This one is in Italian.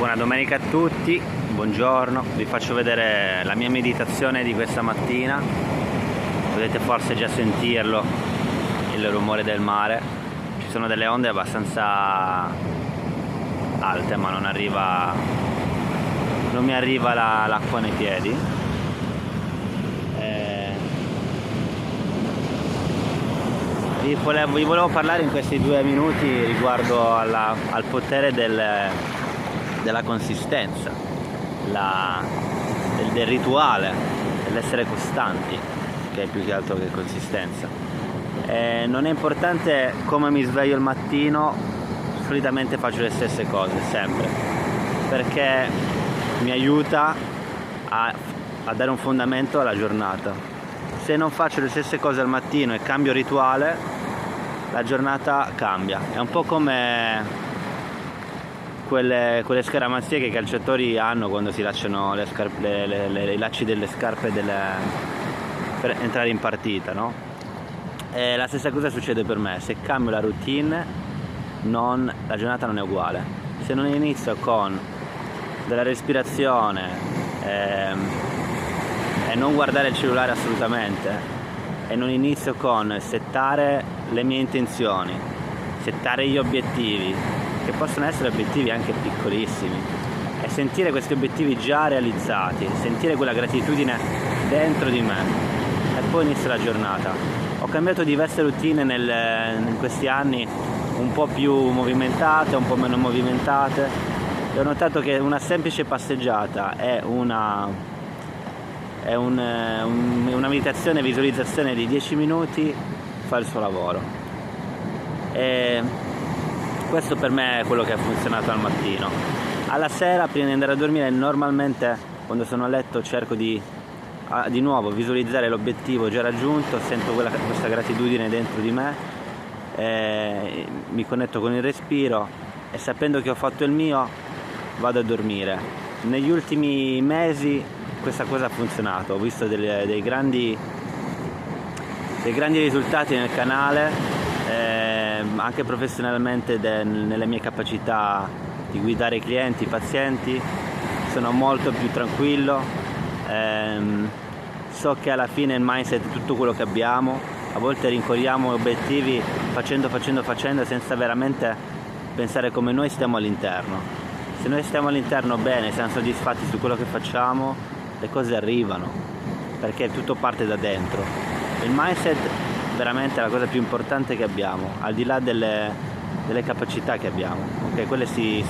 Buona domenica a tutti, buongiorno, vi faccio vedere la mia meditazione di questa mattina. Potete forse già sentirlo, il rumore del mare. Ci sono delle onde abbastanza alte, ma non mi arriva l'acqua nei piedi. Vi volevo parlare in questi 2 minuti riguardo al potere della consistenza, del rituale, dell'essere costanti, che è più che altro che consistenza. Non è importante come mi sveglio il mattino, solitamente faccio le stesse cose, sempre, perché mi aiuta a dare un fondamento alla giornata. Se non faccio le stesse cose al mattino e cambio rituale, la giornata cambia. È un po' come quelle scaramanzie che i calciatori hanno quando si lasciano i lacci delle scarpe per entrare in partita, no? E la stessa cosa succede per me. Se cambio la routine, la giornata non è uguale. Se non inizio con della respirazione e non guardare il cellulare assolutamente, e non inizio con settare le mie intenzioni, settare gli obiettivi, che possono essere obiettivi anche piccolissimi, e sentire questi obiettivi già realizzati, sentire quella gratitudine dentro di me, e poi inizia la giornata. Ho cambiato diverse routine in questi anni, un po' più movimentate, un po' meno movimentate, e ho notato che una semplice passeggiata è una meditazione, visualizzazione di 10 minuti fa il suo lavoro. E questo per me è quello che ha funzionato al mattino. Alla sera, prima di andare a dormire, normalmente quando sono a letto cerco di nuovo visualizzare l'obiettivo già raggiunto, sento questa gratitudine dentro di me, mi connetto con il respiro e, sapendo che ho fatto il mio, vado a dormire. Negli ultimi mesi questa cosa ha funzionato, ho visto dei grandi risultati nel canale, anche professionalmente, nelle mie capacità di guidare i clienti, i pazienti. Sono molto più tranquillo, so che alla fine il mindset è tutto quello che abbiamo. A volte rincorriamo obiettivi facendo senza veramente pensare come noi stiamo all'interno. Se noi stiamo all'interno bene, siamo soddisfatti su quello che facciamo, le cose arrivano, perché tutto parte da dentro. Il mindset veramente è la cosa più importante che abbiamo, al di là delle capacità che abbiamo, okay? Quelle si